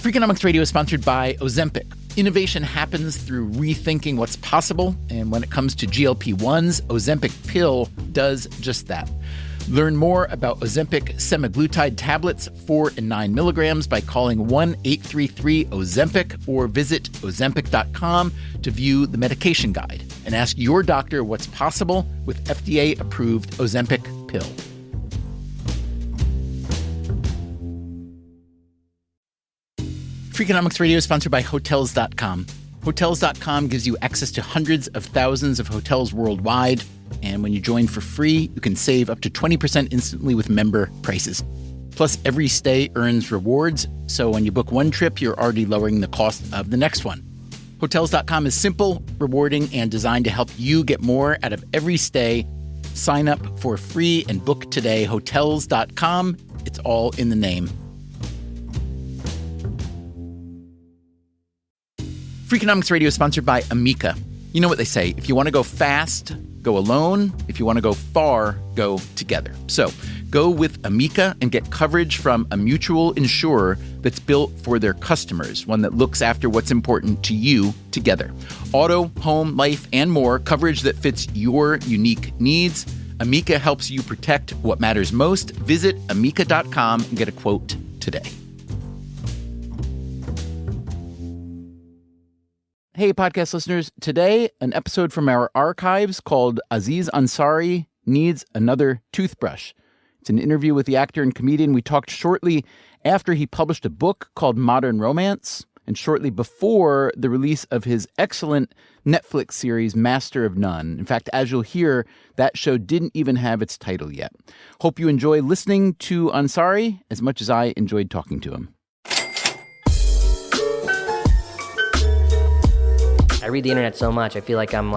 Freakonomics Radio is sponsored by Ozempic. Innovation happens through rethinking what's possible, and when it comes to GLP-1s, Ozempic pill does just that. Learn more about Ozempic semaglutide tablets, 4 and 9 milligrams, by calling 1-833-OZEMPIC or visit Ozempic.com to view the medication guide and ask your doctor what's possible with FDA-approved Ozempic pill. Freakonomics Radio is sponsored by Hotels.com. Hotels.com gives you access to hundreds of thousands of hotels worldwide, and when you join for free, you can save up to 20% instantly with member prices. Plus, every stay earns rewards, so when you book one trip, you're already lowering the cost of the next one. Hotels.com is simple, rewarding, and designed to help you get more out of every stay. Sign up for free and book today. Hotels.com. It's all in the name. Freakonomics Radio is sponsored by Amica. You know what they say, if you want to go fast, go alone. If you want to go far, go together. So go with Amica and get coverage from a mutual insurer that's built for their customers, one that looks after what's important to you together. Auto, home, life, and more, coverage that fits your unique needs. Amica helps you protect what matters most. Visit Amica.com and get a quote today. Hey, podcast listeners. Today, an episode from our archives called Aziz Ansari Needs Another Toothbrush. It's an interview with the actor and comedian. We talked shortly after he published a book called Modern Romance, and shortly before the release of his excellent Netflix series, Master of None. In fact, as you'll hear, that show didn't even have its title yet. Hope you enjoy listening to Ansari as much as I enjoyed talking to him. I read the internet so much, I feel like I'm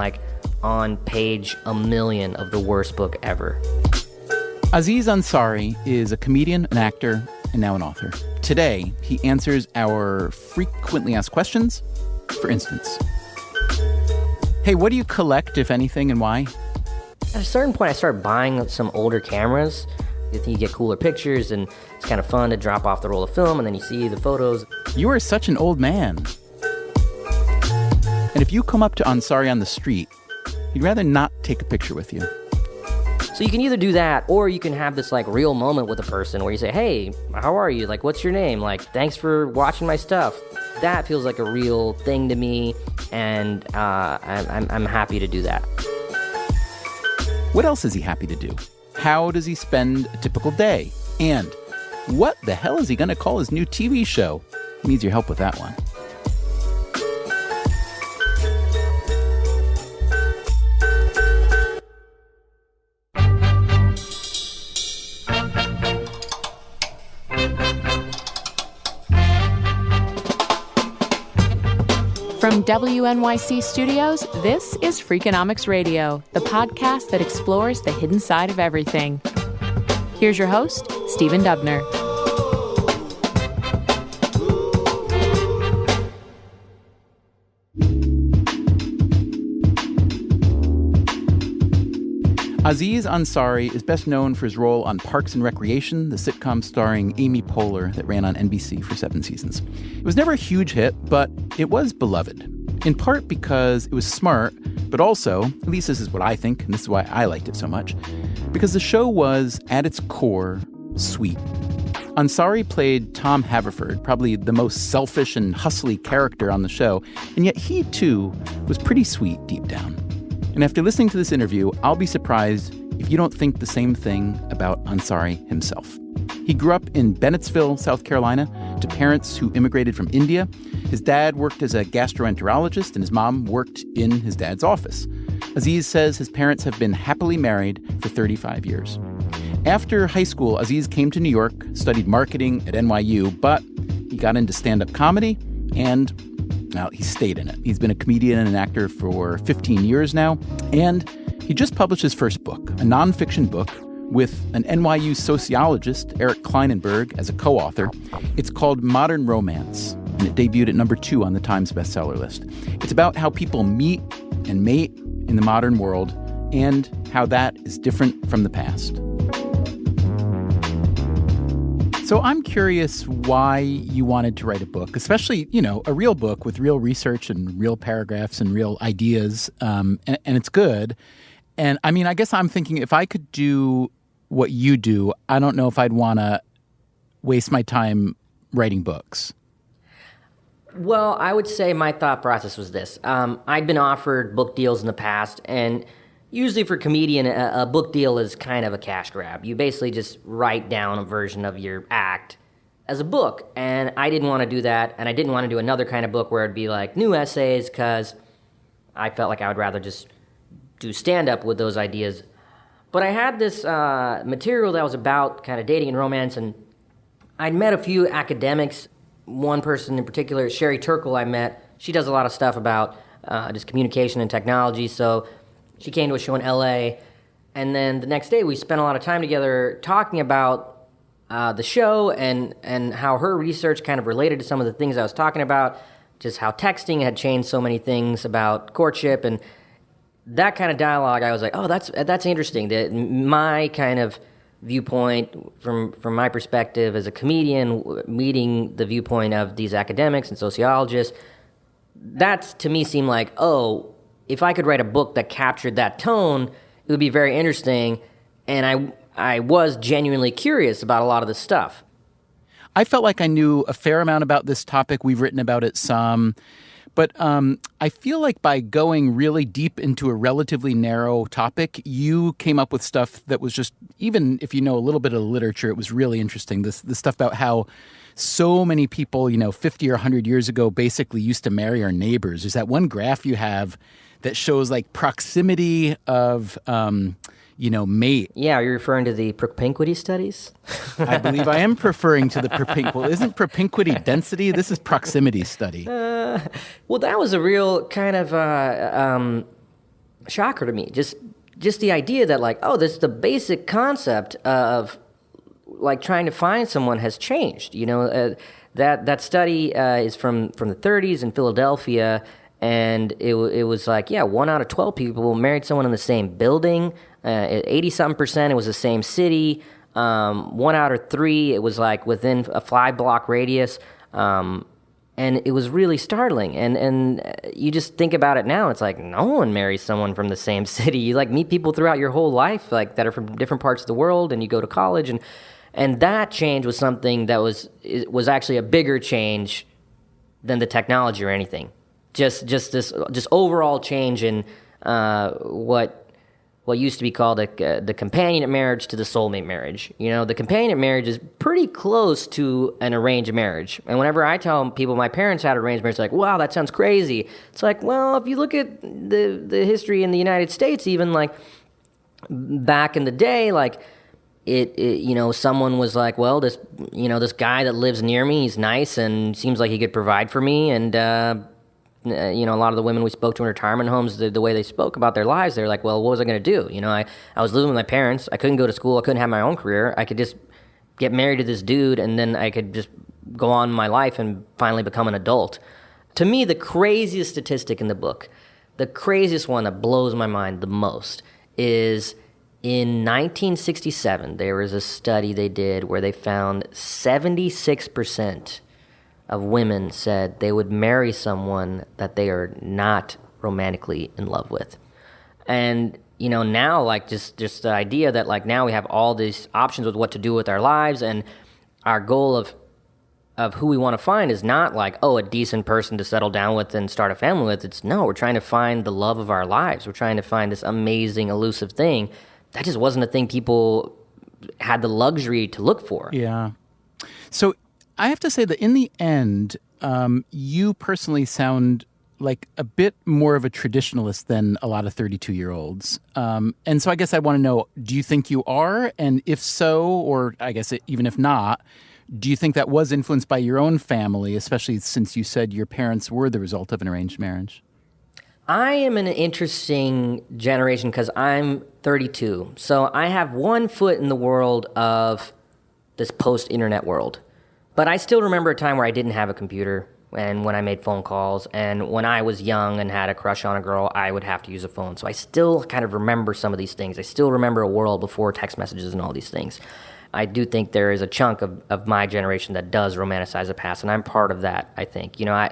on page 1,000,000 of the worst book ever. Aziz Ansari is a comedian, an actor, and now an author. Today, he answers our frequently asked questions. For instance, hey, what do you collect, if anything, and why? At a certain point, I started buying some older cameras. You think you get cooler pictures, and it's kind of fun to drop off the roll of film, and then you see the photos. You are such an old man. And if you come up to Ansari on the street, he'd rather not take a picture with you. So you can either do that, or you can have this real moment with a person where you say, hey, how are you? What's your name? Thanks for watching my stuff. That feels like a real thing to me, and I'm happy to do that. What else is he happy to do? How does he spend a typical day? And what the hell is he going to call his new TV show? He needs your help with that one. From WNYC Studios, this is Freakonomics Radio, the podcast that explores the hidden side of everything. Here's your host, Stephen Dubner. Aziz Ansari is best known for his role on Parks and Recreation, the sitcom starring Amy Poehler that ran on NBC for 7 seasons. It was never a huge hit, but it was beloved, in part because it was smart, but also, at least this is what I think, and this is why I liked it so much, because the show was, at its core, sweet. Ansari played Tom Haverford, probably the most selfish and hustly character on the show, and yet he, too, was pretty sweet deep down. And after listening to this interview, I'll be surprised if you don't think the same thing about Ansari himself. He grew up in Bennettsville, South Carolina, to parents who immigrated from India. His dad worked as a gastroenterologist, and his mom worked in his dad's office. Aziz says his parents have been happily married for 35 years. After high school, Aziz came to New York, studied marketing at NYU, but he got into stand-up comedy, and now he stayed in it. He's been a comedian and an actor for 15 years now, and he just published his first book, a nonfiction book with an NYU sociologist, Eric Kleinenberg, as a co-author. It's called Modern Romance, and it debuted at number 2 on the Times bestseller list. It's about how people meet and mate in the modern world and how that is different from the past. So I'm curious why you wanted to write a book, especially, a real book with real research and real paragraphs and real ideas, and it's good. And I mean, I guess I'm thinking if I could do what you do, I don't know if I'd want to waste my time writing books. Well, I would say my thought process was this. I'd been offered book deals in the past, and usually for a comedian, a book deal is kind of a cash grab. You basically just write down a version of your act as a book, and I didn't want to do that, and I didn't want to do another kind of book where it'd be like new essays, because I felt like I would rather just do stand-up with those ideas. But I had this material that was about kind of dating and romance, and I'd met a few academics. One person in particular, Sherry Turkle, I met. She does a lot of stuff about just communication and technology, so she came to a show in L.A., and then the next day we spent a lot of time together talking about the show and how her research kind of related to some of the things I was talking about, just how texting had changed so many things about courtship, and that kind of dialogue. I was like, oh, that's interesting. My kind of viewpoint from my perspective as a comedian, meeting the viewpoint of these academics and sociologists, that to me seemed like, oh, if I could write a book that captured that tone, it would be very interesting. And I was genuinely curious about a lot of this stuff. I felt like I knew a fair amount about this topic. We've written about it some. But I feel like by going really deep into a relatively narrow topic, you came up with stuff that was just, even if you know a little bit of the literature, it was really interesting. This stuff about how so many people, 50 or 100 years ago basically used to marry our neighbors. There's that one graph you have that shows like proximity of mate. Yeah, are you referring to the propinquity studies? I believe I am referring to the propinquity. Well, isn't propinquity density? This is proximity study. Well, that was a real kind of shocker to me. Just the idea that this the basic concept of like trying to find someone has changed. That study is from the 30s in Philadelphia, and it was like 1 out of 12 people married someone in the same building. 80-something%, it was the same city. 1 out of 3, it was like within a 5-block radius. And it was really startling. And you just think about it now, it's like no one marries someone from the same city. You meet people throughout your whole life that are from different parts of the world, and you go to college, and that change was something that was actually a bigger change than the technology or anything. Just this overall change in what used to be called the companion marriage to the soulmate marriage. The companion marriage is pretty close to an arranged marriage. And whenever I tell people my parents had arranged marriage, it's like, wow, that sounds crazy. It's like, well, if you look at the history in the United States, even back in the day, someone was like, well, this guy that lives near me, he's nice and seems like he could provide for me, and a lot of the women we spoke to in retirement homes, the way they spoke about their lives, they're like, well, what was I going to do? I was living with my parents. I couldn't go to school. I couldn't have my own career. I could just get married to this dude, and then I could just go on my life and finally become an adult. To me, the craziest statistic in the book, the craziest one that blows my mind the most, is in 1967, there was a study they did where they found 76% of women said they would marry someone that they are not romantically in love with. And, now, just the idea that, now we have all these options with what to do with our lives, and our goal of who we want to find is not a decent person to settle down with and start a family with. It's, no, we're trying to find the love of our lives. We're trying to find this amazing, elusive thing. That just wasn't a thing people had the luxury to look for. Yeah. So I have to say that in the end, you personally sound like a bit more of a traditionalist than a lot of 32-year-olds. And so I guess I want to know, do you think you are? And if so, or I guess even if not, do you think that was influenced by your own family, especially since you said your parents were the result of an arranged marriage? I am in an interesting generation because I'm 32. So I have one foot in the world of this post-internet world. But I still remember a time where I didn't have a computer, and when I made phone calls, and when I was young and had a crush on a girl, I would have to use a phone. So I still kind of remember some of these things. I still remember a world before text messages and all these things. I do think there is a chunk of my generation that does romanticize the past, and I'm part of that, I think. You know,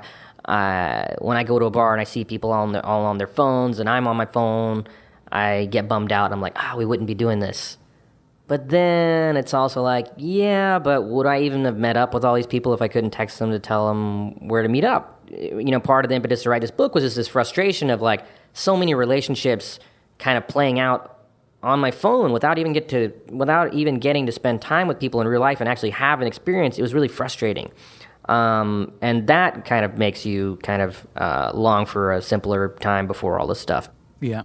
when I go to a bar and I see people all on their phones and I'm on my phone, I get bummed out. I'm like, we wouldn't be doing this. But then it's also like, yeah, but would I even have met up with all these people if I couldn't text them to tell them where to meet up? You know, part of the impetus to write this book was just this frustration of like so many relationships kind of playing out on my phone without even getting to spend time with people in real life and actually have an experience. It was really frustrating. And that kind of makes you kind of long for a simpler time before all this stuff. Yeah.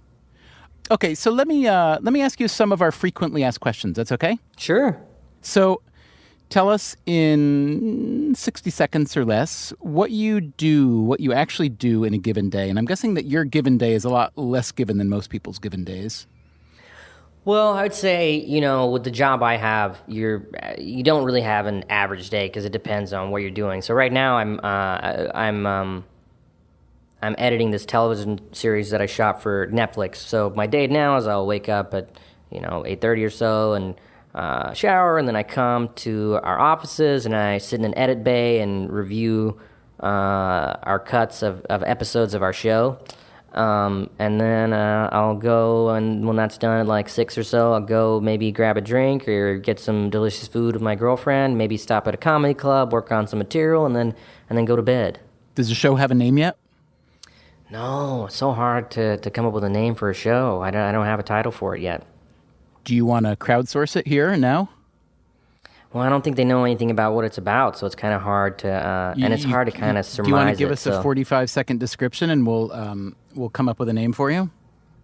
Okay, so let me ask you some of our frequently asked questions. That's okay? Sure. So tell us in 60 seconds or less what you actually do in a given day. And I'm guessing that your given day is a lot less given than most people's given days. Well, I would say, you know, with the job I have, you don't really have an average day because it depends on what you're doing. So right now I'm editing this television series that I shot for Netflix. So my day now is I'll wake up at 8:30 or so and shower, and then I come to our offices and I sit in an edit bay and review our cuts of episodes of our show. And then I'll go, and when that's done at like 6 or so, I'll go maybe grab a drink or get some delicious food with my girlfriend, maybe stop at a comedy club, work on some material, and then go to bed. Does the show have a name yet? No, it's so hard to come up with a name for a show. I don't have a title for it yet. Do you want to crowdsource it here and now? Well, I don't think they know anything about what it's about, so it's kind of hard to, and it's hard to kind of surmise it. Do you want to give us a 45-second description, and we'll come up with a name for you?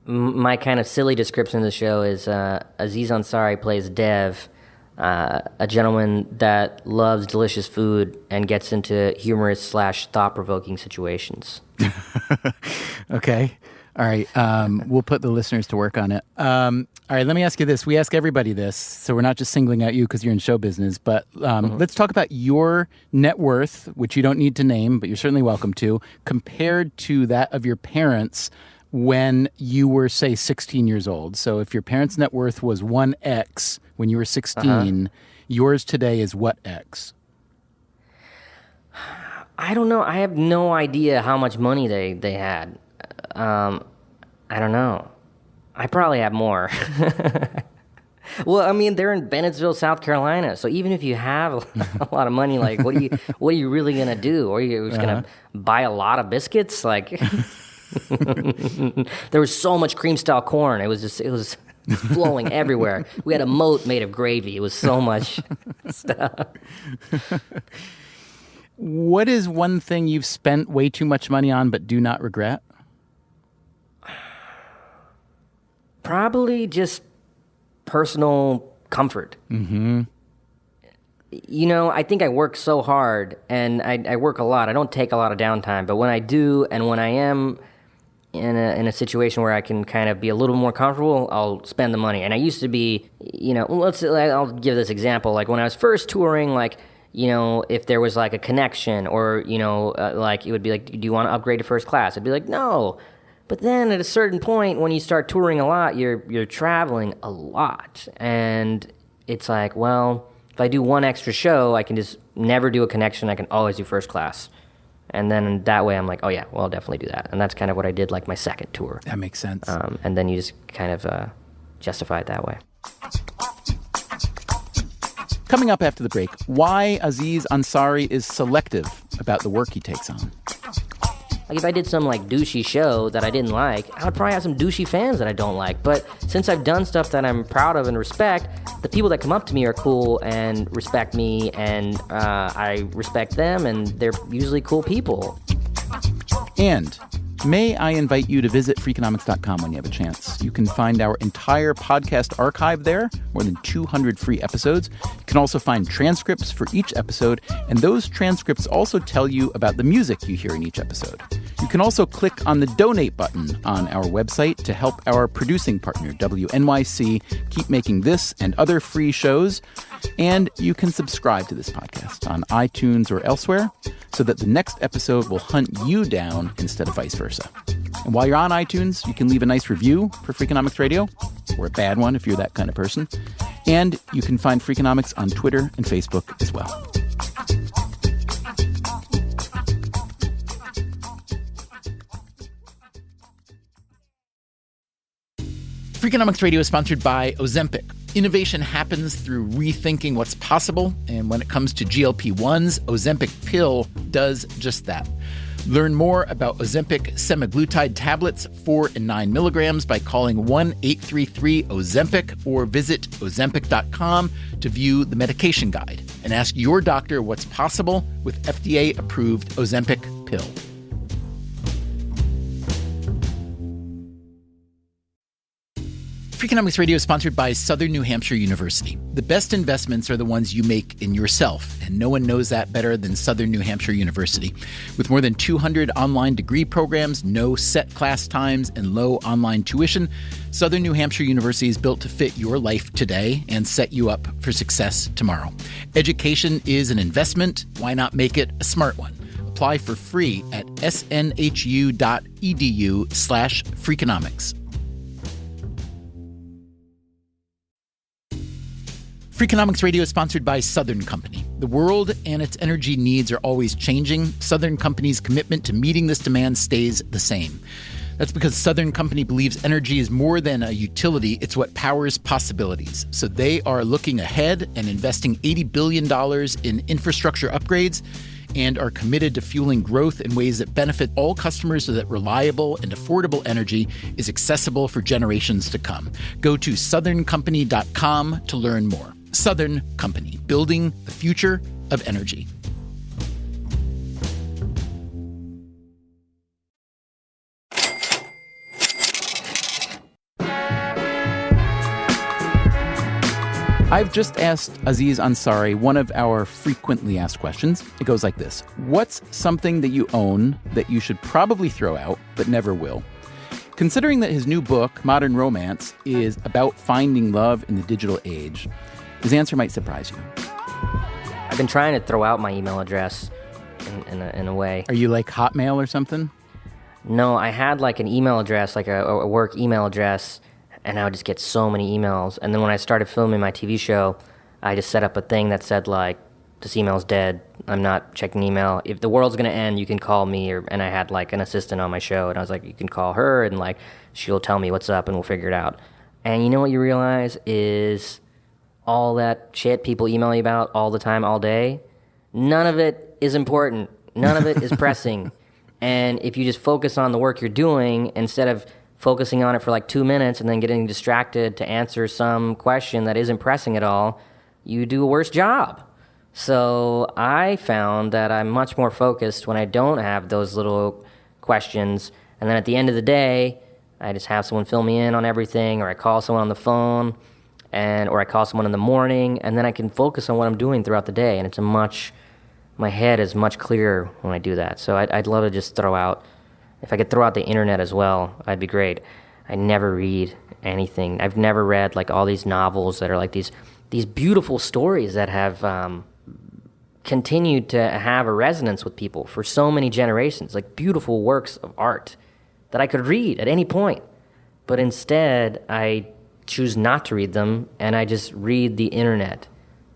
My kind of silly description of the show is Aziz Ansari plays Dev, a gentleman that loves delicious food and gets into humorous / thought-provoking situations. Okay. All right. We'll put the listeners to work on it. All right. Let me ask you this. We ask everybody this, so we're not just singling out you because you're in show business, but let's talk about your net worth, which you don't need to name, but you're certainly welcome to, compared to that of your parents when you were, say, 16 years old. So if your parents' net worth was 1X when you were 16, yours today is what X? I don't know. I have no idea how much money they had. I don't know. I probably have more. Well, I mean, they're in Bennettsville, South Carolina. So even if you have a lot of money, like, what are you really gonna do? Or are you just gonna buy a lot of biscuits? Like, there was so much cream style corn. It was flowing everywhere. We had a moat made of gravy. It was so much stuff. What is one thing you've spent way too much money on but do not regret? Probably just personal comfort. Mm-hmm. You know, I think I work so hard, and I work a lot. I don't take a lot of downtime, but when I do, and when I am in a situation where I can kind of be a little more comfortable, I'll spend the money. And I used to be, you know, I'll give this example. Like when I was first touring, like, you know, if there was like a connection or, you know, like it would be like, do you want to upgrade to first class? I'd be like, no. But then at a certain point, when you start touring a lot, you're traveling a lot. And it's like, well, if I do one extra show, I can just never do a connection. I can always do first class. And then that way I'm like, oh yeah, well, I'll definitely do that. And that's kind of what I did like my second tour. That makes sense. And then you just kind of justify it that way. Coming up after the break, why Aziz Ansari is selective about the work he takes on. Like if I did some like douchey show that I didn't like, I would probably have some douchey fans that I don't like. But since I've done stuff that I'm proud of and respect, the people that come up to me are cool and respect me, and I respect them, and they're usually cool people. And may I invite you to visit Freakonomics.com when you have a chance. You can find our entire podcast archive there, more than 200 free episodes. You can also find transcripts for each episode, and those transcripts also tell you about the music you hear in each episode. You can also click on the donate button on our website to help our producing partner, WNYC, keep making this and other free shows. And you can subscribe to this podcast on iTunes or elsewhere so that the next episode will hunt you down instead of vice versa. And while you're on iTunes, you can leave a nice review for Freakonomics Radio, or a bad one if you're that kind of person. And you can find Freakonomics on Twitter and Facebook as well. Freakonomics Radio is sponsored by Ozempic. Innovation happens through rethinking what's possible, and when it comes to GLP-1s, Ozempic Pill does just that. Learn more about Ozempic semaglutide tablets, 4 and 9 milligrams, by calling 1-833-OZEMPIC or visit Ozempic.com to view the medication guide and ask your doctor what's possible with FDA-approved Ozempic Pill. Freakonomics Radio is sponsored by Southern New Hampshire University. The best investments are the ones you make in yourself, and no one knows that better than Southern New Hampshire University. With more than 200 online degree programs, no set class times, and low online tuition, Southern New Hampshire University is built to fit your life today and set you up for success tomorrow. Education is an investment. Why not make it a smart one? Apply for free at snhu.edu/Freakonomics. Freakonomics Radio is sponsored by Southern Company. The world and its energy needs are always changing. Southern Company's commitment to meeting this demand stays the same. That's because Southern Company believes energy is more than a utility, it's what powers possibilities. So they are looking ahead and investing $80 billion in infrastructure upgrades and are committed to fueling growth in ways that benefit all customers so that reliable and affordable energy is accessible for generations to come. Go to southerncompany.com to learn more. Southern Company, building the future of energy. I've just asked Aziz Ansari one of our frequently asked questions. It goes like this. What's something that you own that you should probably throw out but never will? Considering that his new book, Modern Romance, is about finding love in the digital age, his answer might surprise you. I've been trying to throw out my email address in a way. Are you like Hotmail or something? No, I had like an email address, like a work email address, and I would just get so many emails. And then when I started filming my TV show, I just set up a thing that said like, this email's dead. I'm not checking email. If the world's going to end, you can call me. And I had like an assistant on my show, and I was like, you can call her, and like she'll tell me what's up, and we'll figure it out. And you know what you realize is all that shit people email you about all the time, all day, none of it is important. None of it is pressing. And if you just focus on the work you're doing instead of focusing on it for like 2 minutes and then getting distracted to answer some question that isn't pressing at all, you do a worse job. So I found that I'm much more focused when I don't have those little questions. And then at the end of the day, I just have someone fill me in on everything, or I call someone on the phone, or I call someone in the morning, and then I can focus on what I'm doing throughout the day. And my head is much clearer when I do that. So I'd love to just throw out, if I could throw out the internet as well, I'd be great. I never read anything. I've never read like all these novels that are like these beautiful stories that have continued to have a resonance with people for so many generations, like beautiful works of art that I could read at any point. But instead, I choose not to read them, and I just read the internet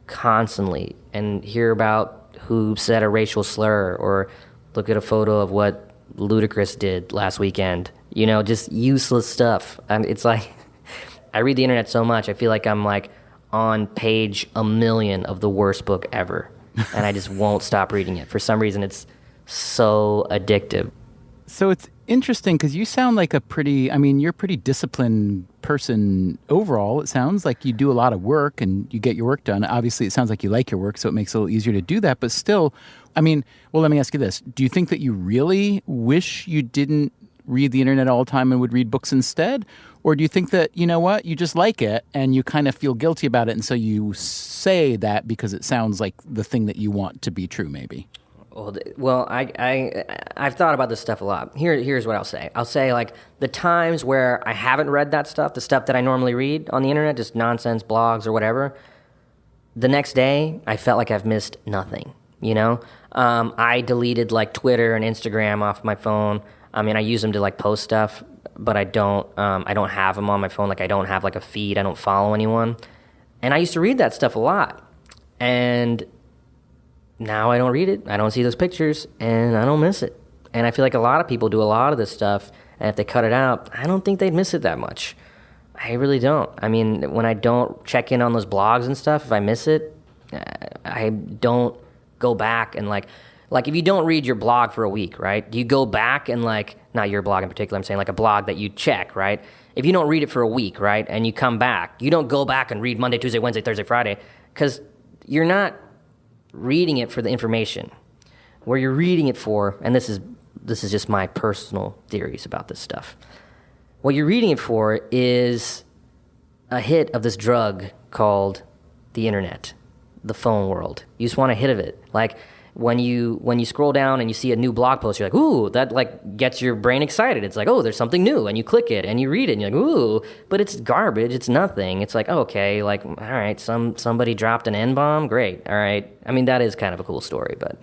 constantly and hear about who said a racial slur or look at a photo of what Ludacris did last weekend. You know, just useless stuff. It's like, I read the internet so much, I feel like I'm like on page 1,000,000 of the worst book ever, and I just won't stop reading it. For some reason, it's so addictive. So it's interesting because you sound like you're a pretty disciplined person overall. It sounds like you do a lot of work and you get your work done. Obviously, it sounds like you like your work, so it makes it a little easier to do that. But still, let me ask you this. Do you think that you really wish you didn't read the internet all the time and would read books instead? Or do you think that, you know what, you just like it and you kind of feel guilty about it, and so you say that because it sounds like the thing that you want to be true, maybe? Well, I've thought about this stuff a lot. Here's what I'll say. I'll say, like, the times where I haven't read that stuff, the stuff that I normally read on the internet, just nonsense blogs or whatever, the next day, I felt like I've missed nothing, you know? I deleted, like, Twitter and Instagram off my phone. I mean, I use them to, like, post stuff, but I don't have them on my phone. Like, I don't have, like, a feed. I don't follow anyone. And I used to read that stuff a lot. And now I don't read it. I don't see those pictures, and I don't miss it. And I feel like a lot of people do a lot of this stuff, and if they cut it out, I don't think they'd miss it that much. I really don't. I mean, when I don't check in on those blogs and stuff, if I miss it, I don't go back and like if you don't read your blog for a week, right? Do you go back and like, not your blog in particular, I'm saying like a blog that you check, right? If you don't read it for a week, right, and you come back, you don't go back and read Monday, Tuesday, Wednesday, Thursday, Friday, because you're not reading it for the information. Where you're reading it for, and this is just my personal theories about this stuff. What you're reading it for is a hit of this drug called the internet, the phone world. You just want a hit of it. Like when you scroll down and you see a new blog post, you're like, ooh, that like gets your brain excited. It's like, oh, there's something new, and you click it and you read it and you're like, ooh, but it's garbage. It's nothing. It's like, oh, okay, like, all right, somebody dropped an N-bomb. Great. All right. I mean, that is kind of a cool story, but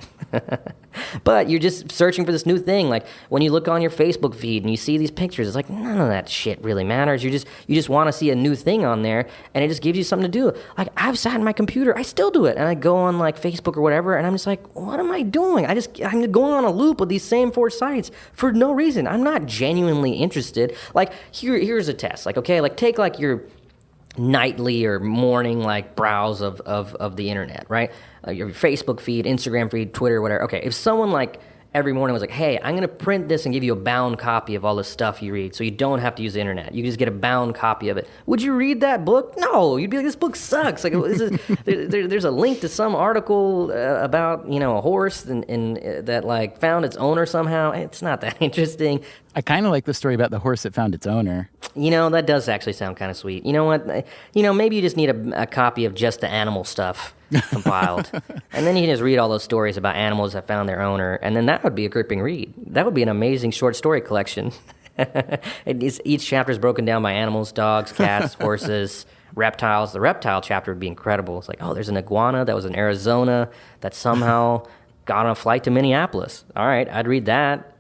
but you're just searching for this new thing. Like when you look on your Facebook feed and you see these pictures, it's like none of that shit really matters. You just want to see a new thing on there, and it just gives you something to do. Like I've sat in my computer, I still do it, and I go on like Facebook or whatever, and I'm just like, what am I doing? I'm going on a loop with these same 4 sites for no reason. I'm not genuinely interested. Like here's a test. Like okay, like take like your nightly or morning like browse of the internet, right? Your Facebook feed, Instagram feed, Twitter, whatever. Okay, if someone like every morning was like, hey, I'm going to print this and give you a bound copy of all the stuff you read so you don't have to use the internet. You just get a bound copy of it. Would you read that book? No. You'd be like, this book sucks. Like, there's a link to some article about, a horse and that like found its owner somehow. It's not that interesting. I kind of like the story about the horse that found its owner. That does actually sound kind of sweet. You know what? Maybe you just need a copy of just the animal stuff compiled. And then you can just read all those stories about animals that found their owner. And then that would be a gripping read. That would be an amazing short story collection. Each chapter is broken down by animals, dogs, cats, horses, reptiles. The reptile chapter would be incredible. It's like, oh, there's an iguana that was in Arizona that somehow got on a flight to Minneapolis. All right, I'd read that.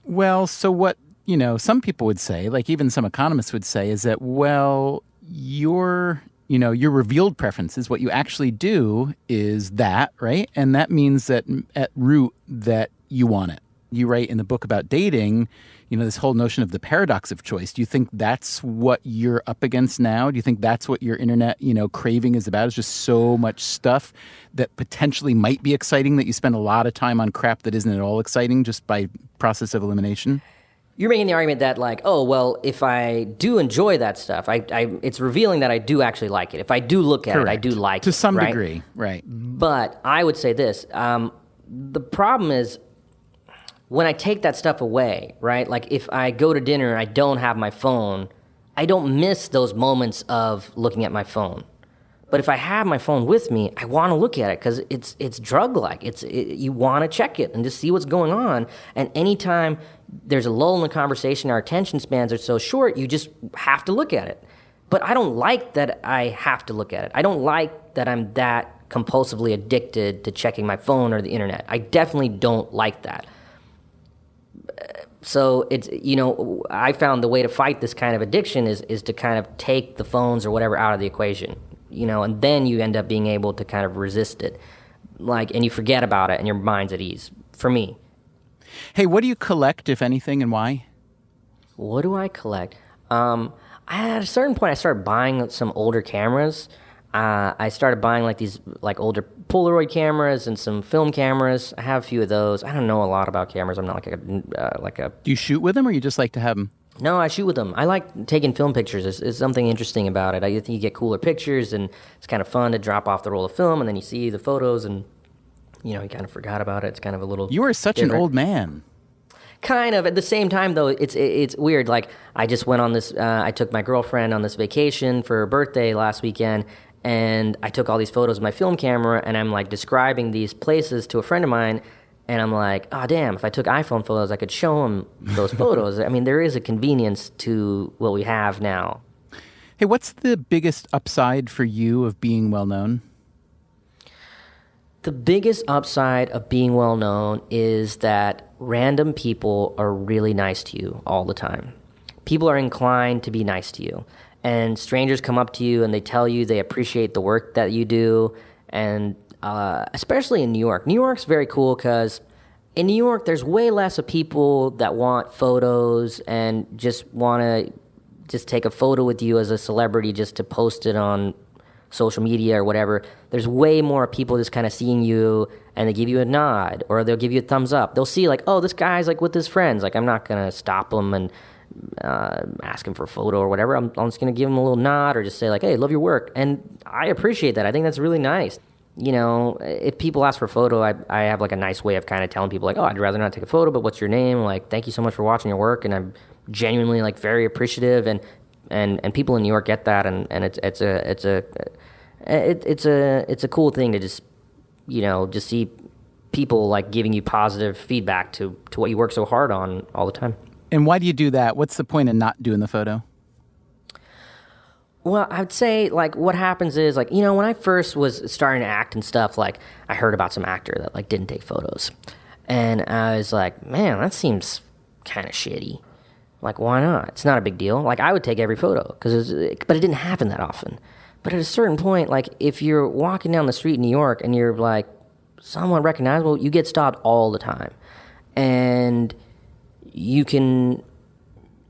Well, so what, some people would say, like even some economists would say, is that, well, your revealed preferences, what you actually do is that, right? And that means that at root that you want it. You write in the book about dating, this whole notion of the paradox of choice. Do you think that's what you're up against now? Do you think that's what your internet, craving is about? Is just so much stuff that potentially might be exciting that you spend a lot of time on crap that isn't at all exciting just by process of elimination? You're making the argument that like, oh, well, if I do enjoy that stuff, it's revealing that I do actually like it. If I do look at Correct. it, I do like it. To some right? degree, right. But I would say this. The problem is when I take that stuff away, right? Like if I go to dinner and I don't have my phone, I don't miss those moments of looking at my phone. But if I have my phone with me, I want to look at it because it's drug-like. You want to check it and just see what's going on. And anytime there's a lull in the conversation, our attention spans are so short, you just have to look at it. But I don't like that I have to look at it. I don't like that I'm that compulsively addicted to checking my phone or the internet. I definitely don't like that. So it's, I found the way to fight this kind of addiction is to kind of take the phones or whatever out of the equation. And then you end up being able to kind of resist it. And you forget about it and your mind's at ease, for me. Hey, what do you collect, if anything, and why? What do I collect? At a certain point, I started buying some older cameras. I started buying these older Polaroid cameras and some film cameras. I have a few of those. I don't know a lot about cameras. I'm not like a. Do you shoot with them, or you just like to have them? No, I shoot with them. I like taking film pictures. There's something interesting about it. I think you get cooler pictures, and it's kind of fun to drop off the roll of film, and then you see the photos, and you kind of forgot about it. It's kind of a little. You are such different. An old man. Kind of. At the same time, though, it's weird. Like I just went on this. I took my girlfriend on this vacation for her birthday last weekend, and I took all these photos with my film camera, and I'm describing these places to a friend of mine. And I'm like, oh, damn, if I took iPhone photos, I could show them those photos. I mean, there is a convenience to what we have now. Hey, what's the biggest upside for you of being well-known? The biggest upside of being well-known is that random people are really nice to you all the time. People are inclined to be nice to you. and strangers come up to you and they tell you they appreciate the work that you do, and especially in New York. New York's very cool because in New York, there's way less of people that want photos and just want to just take a photo with you as a celebrity just to post it on social media or whatever. There's way more people just kind of seeing you and they give you a nod or they'll give you a thumbs up. They'll see like, oh, this guy's like with his friends. Like, I'm not going to stop him and ask him for a photo or whatever. I'm just going to give him a little nod or just say like, hey, love your work. And I appreciate that. I think that's really nice. You know, if people ask for a photo, I have like a nice way of kind of telling people like, oh, I'd rather not take a photo, but what's your name? Like, thank you so much for watching your work. And I'm genuinely like very appreciative, and people in New York get that, and it's a cool thing to just, you know, just see people like giving you positive feedback to what you work so hard on all the time. And why do you do that? What's the point of not doing the photo? Well, I would say, like, what happens is, like, you know, when I first was starting to act and stuff, like, I heard about some actor that, like, didn't take photos. And I was like, man, that seems kind of shitty. Like, why not? It's not a big deal. Like, I would take every photo, but it didn't happen that often. But at a certain point, like, if you're walking down the street in New York and you're, like, somewhat recognizable, you get stopped all the time. And you can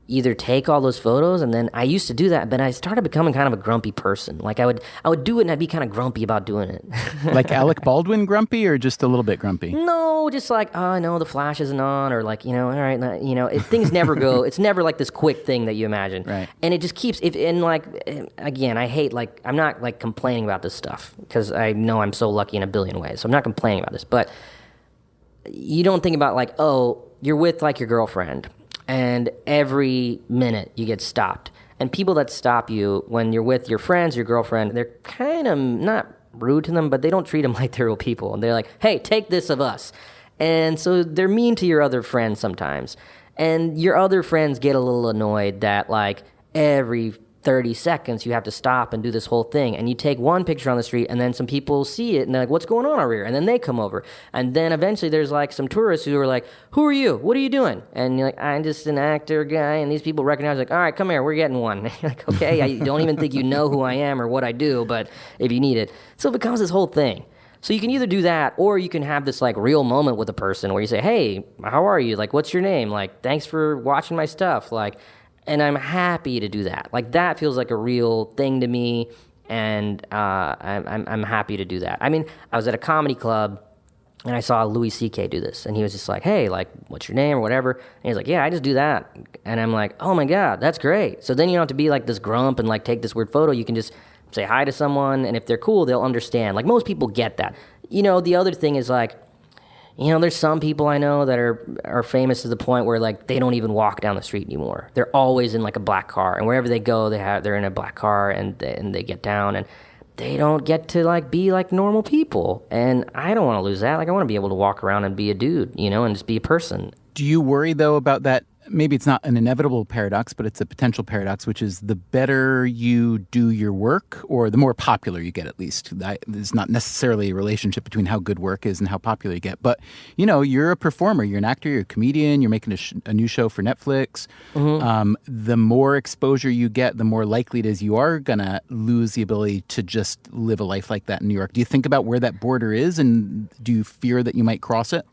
either take all those photos, and then I used to do that, but I started becoming kind of a grumpy person. Like, I would do it, and I'd be kind of grumpy about doing it. Like Alec Baldwin grumpy, or just a little bit grumpy? No, just like, oh, no, the flash isn't on, or like, you know, all right, you know, things never go, it's never like this quick thing that you imagine. Right. And it just keeps, and like, again, I hate, like, I'm not like complaining about this stuff, because I know I'm so lucky in a billion ways, so I'm not complaining about this, but you don't think about like, oh, you're with like your girlfriend, and every minute you get stopped. And people that stop you when you're with your friends, your girlfriend, they're kind of not rude to them, but they don't treat them like they're real people. And they're like, hey, take this of us. And so they're mean to your other friends sometimes. And your other friends get a little annoyed that, like, every 30 seconds you have to stop and do this whole thing. And you take one picture on the street, and then some people see it, and they're like, what's going on over here? And then they come over. And then eventually there's, like, some tourists who are like, who are you? What are you doing? And you're like, I'm just an actor guy. And these people recognize, like, all right, come here, we're getting one. And you're like, okay, I don't even think you know who I am or what I do, but if you need it. So it becomes this whole thing. So you can either do that, or you can have this, like, real moment with a person where you say, hey, how are you? Like, what's your name? Like, thanks for watching my stuff. Like, and I'm happy to do that. Like, that feels like a real thing to me, and I'm happy to do that. I mean, I was at a comedy club, and I saw Louis C.K. do this, and he was just like, hey, like, what's your name or whatever? And he's like, yeah, I just do that. And I'm like, oh, my God, that's great. So then you don't have to be like this grump and, like, take this weird photo. You can just say hi to someone, and if they're cool, they'll understand. Like, most people get that. You know, the other thing is, like, you know, there's some people I know that are famous to the point where, like, they don't even walk down the street anymore. They're always in, like, a black car, and wherever they go, they're in a black car, and they get down, and they don't get to, like, be like normal people. And I don't want to lose that. Like, I want to be able to walk around and be a dude, you know, and just be a person. Do you worry, though, about that? Maybe it's not an inevitable paradox, but it's a potential paradox, which is the better you do your work, or the more popular you get, at least. There's not necessarily a relationship between how good work is and how popular you get. But, you know, you're a performer, you're an actor, you're a comedian, you're making a new show for Netflix. Mm-hmm. The more exposure you get, the more likely it is you are going to lose the ability to just live a life like that in New York. Do you think about where that border is, and do you fear that you might cross it?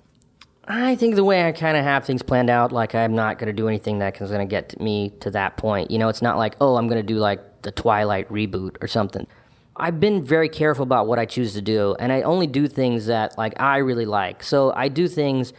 I think the way I kind of have things planned out, like, I'm not going to do anything that's going to get me to that point. You know, it's not like, oh, I'm going to do, like, the Twilight reboot or something. I've been very careful about what I choose to do, and I only do things that, like, I really like. So I do things,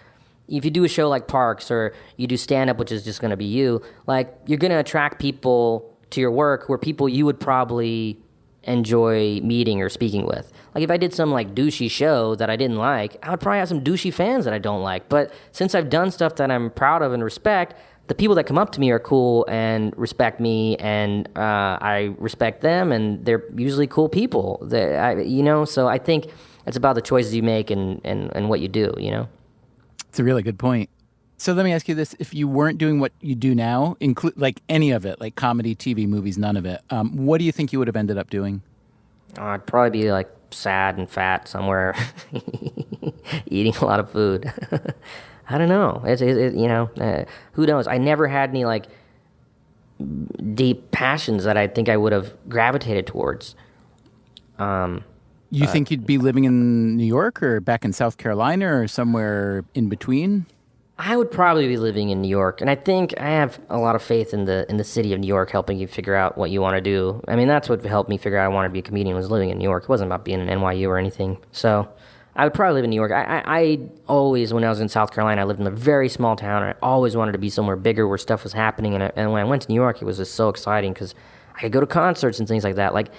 if you do a show like Parks, or you do stand-up, which is just going to be you, like, you're going to attract people to your work who are people you would probably enjoy meeting or speaking with. Like, if I did some, like, douchey show that I didn't like, I would probably have some douchey fans that I don't like. But since I've done stuff that I'm proud of and respect, the people that come up to me are cool and respect me, and I respect them, and they're usually cool people. You know, so I think it's about the choices you make and what you do, you know? It's a really good point. So let me ask you this. If you weren't doing what you do now, like any of it, like comedy, TV, movies, none of it, what do you think you would have ended up doing? I'd probably be, like, sad and fat somewhere eating a lot of food. I don't know. You know, who knows? I never had any, like, deep passions that I think I would have gravitated towards. You think you'd be living in New York or back in South Carolina or somewhere in between? I would probably be living in New York, and I think I have a lot of faith in the city of New York helping you figure out what you want to do. I mean, that's what helped me figure out I wanted to be a comedian, was living in New York. It wasn't about being in NYU or anything. So I would probably live in New York. I always, when I was in South Carolina, I lived in a very small town, and I always wanted to be somewhere bigger where stuff was happening. And when I went to New York, it was just so exciting because I could go to concerts and things like that. Like,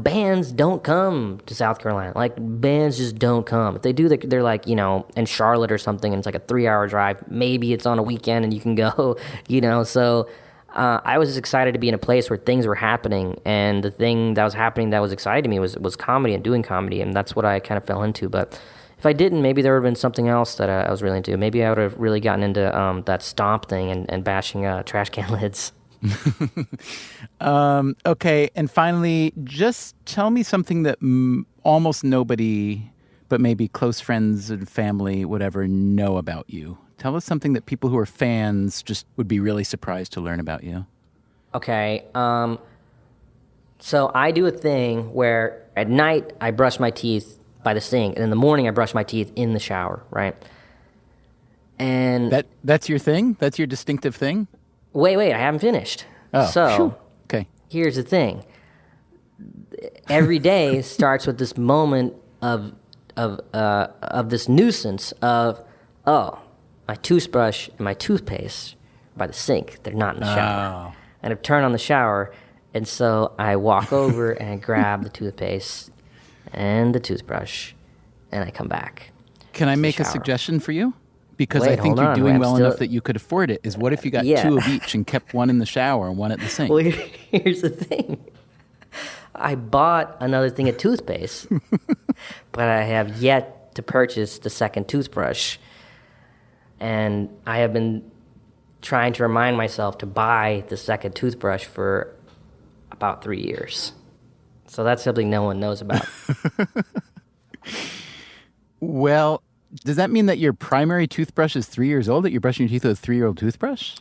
bands don't come to South Carolina. Like, bands just don't come. If they do, they're like, in Charlotte or something, and it's like a 3-hour drive. Maybe it's on a weekend and you can go, So I was just excited to be in a place where things were happening, and the thing that was happening that was exciting to me was comedy and doing comedy, and that's what I kind of fell into. But if I didn't, maybe there would have been something else that I was really into. Maybe I would have really gotten into that stomp thing and bashing trash can lids. Okay, and finally, just tell me something that almost nobody, but maybe close friends and family, whatever, know about you. Tell us something that people who are fans just would be really surprised to learn about you. Okay, so I do a thing where at night I brush my teeth by the sink, and in the morning I brush my teeth in the shower, right? And that's your thing? That's your distinctive thing? Wait, I haven't finished. Oh, so, okay. Here's the thing. Every day starts with this moment of this nuisance of, my toothbrush and my toothpaste are by the sink. They're not in the shower. Oh. And I've turned on the shower, and so I walk over and I grab the toothpaste and the toothbrush, and I come back. Can I make a suggestion for you? Because Wait, I think hold you're on. doing well enough that you could afford it. Is what if you got Yeah. 2 of each and kept one in the shower and one at the sink? Well, here's the thing. I bought another thing of toothpaste, but I have yet to purchase the second toothbrush. And I have been trying to remind myself to buy the second toothbrush for about 3 years. So that's something no one knows about. Well, does that mean that your primary toothbrush is 3 years old, that you're brushing your teeth with a 3-year-old toothbrush?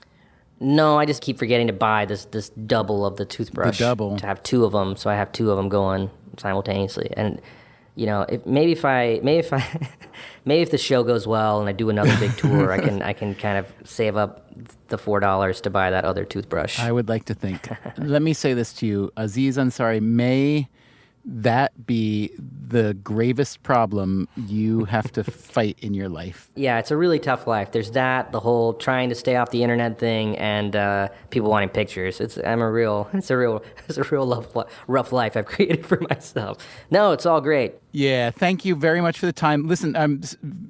No, I just keep forgetting to buy this double of the toothbrush. The double. To have 2 of them, so I have 2 of them going simultaneously. And if the show goes well and I do another big tour, I can kind of save up the $4 to buy that other toothbrush. I would like to think. Let me say this to you, Aziz Ansari, may that be the gravest problem you have to fight in your life. Yeah, it's a really tough life. There's that, the whole trying to stay off the internet thing, and people wanting pictures. It's a real rough life I've created for myself. No, it's all great. Yeah, thank you very much for the time. Listen,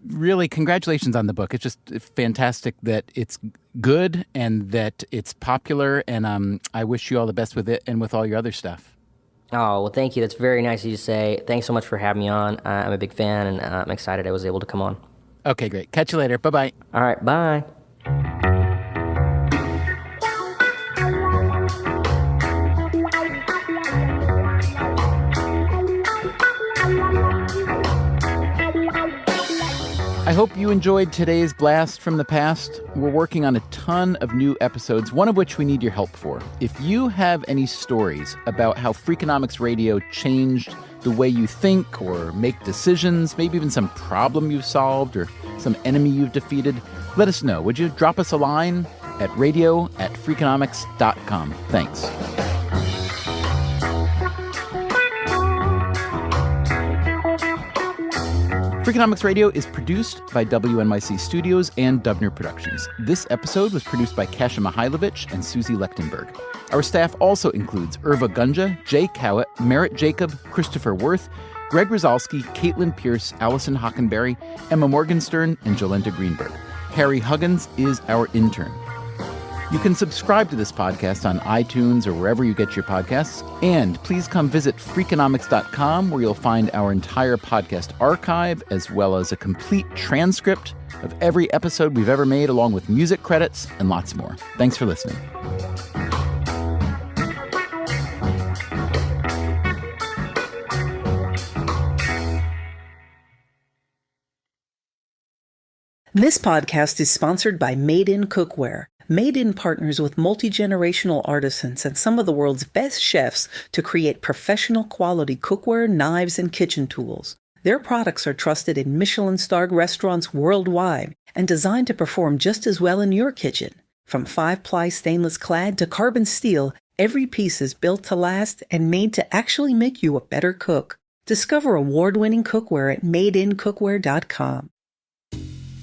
really congratulations on the book. It's just fantastic that it's good and that it's popular, and I wish you all the best with it and with all your other stuff. Oh, well, thank you. That's very nice of you to say. Thanks so much for having me on. I'm a big fan, and I'm excited I was able to come on. Okay, great. Catch you later. Bye-bye. All right, bye. I hope you enjoyed today's blast from the past. We're working on a ton of new episodes, one of which we need your help for. If you have any stories about how Freakonomics Radio changed the way you think or make decisions, maybe even some problem you've solved or some enemy you've defeated, let us know. Would you drop us a line at radio@freakonomics.com? Thanks. Freakonomics Radio is produced by WNYC Studios and Dubner Productions. This episode was produced by Kasia Mihailovich and Susie Lechtenberg. Our staff also includes Irva Gunja, Jay Cowett, Merritt Jacob, Christopher Worth, Greg Rosalski, Caitlin Pierce, Allison Hockenberry, Emma Morgenstern, and Jolenta Greenberg. Harry Huggins is our intern. You can subscribe to this podcast on iTunes or wherever you get your podcasts. And please come visit Freakonomics.com, where you'll find our entire podcast archive, as well as a complete transcript of every episode we've ever made, along with music credits and lots more. Thanks for listening. This podcast is sponsored by Made In Cookware. Made In partners with multi-generational artisans and some of the world's best chefs to create professional quality cookware, knives, and kitchen tools. Their products are trusted in Michelin-starred restaurants worldwide and designed to perform just as well in your kitchen. From 5-ply stainless clad to carbon steel, every piece is built to last and made to actually make you a better cook. Discover award-winning cookware at madeincookware.com.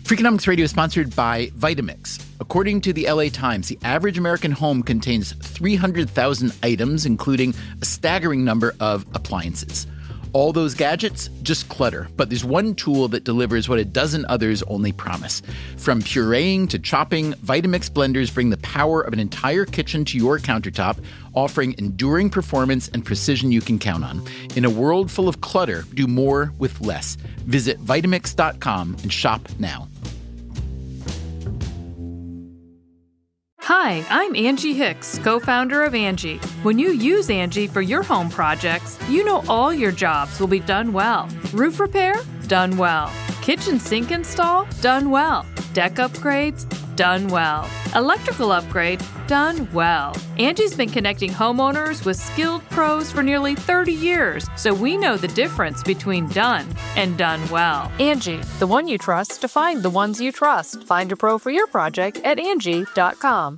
Freakonomics Radio is sponsored by Vitamix. According to the LA Times, the average American home contains 300,000 items, including a staggering number of appliances. All those gadgets, just clutter. But there's one tool that delivers what a dozen others only promise. From pureeing to chopping, Vitamix blenders bring the power of an entire kitchen to your countertop, offering enduring performance and precision you can count on. In a world full of clutter, do more with less. Visit Vitamix.com and shop now. Hi, I'm Angie Hicks, co-founder of Angie. When you use Angie for your home projects, you know all your jobs will be done well. Roof repair? Done well. Kitchen sink install? Done well. Deck upgrades? Done well. Electrical upgrade? Done well. Angie's been connecting homeowners with skilled pros for nearly 30 years, so we know the difference between done and done well. Angie, the one you trust to find the ones you trust. Find a pro for your project at Angie.com.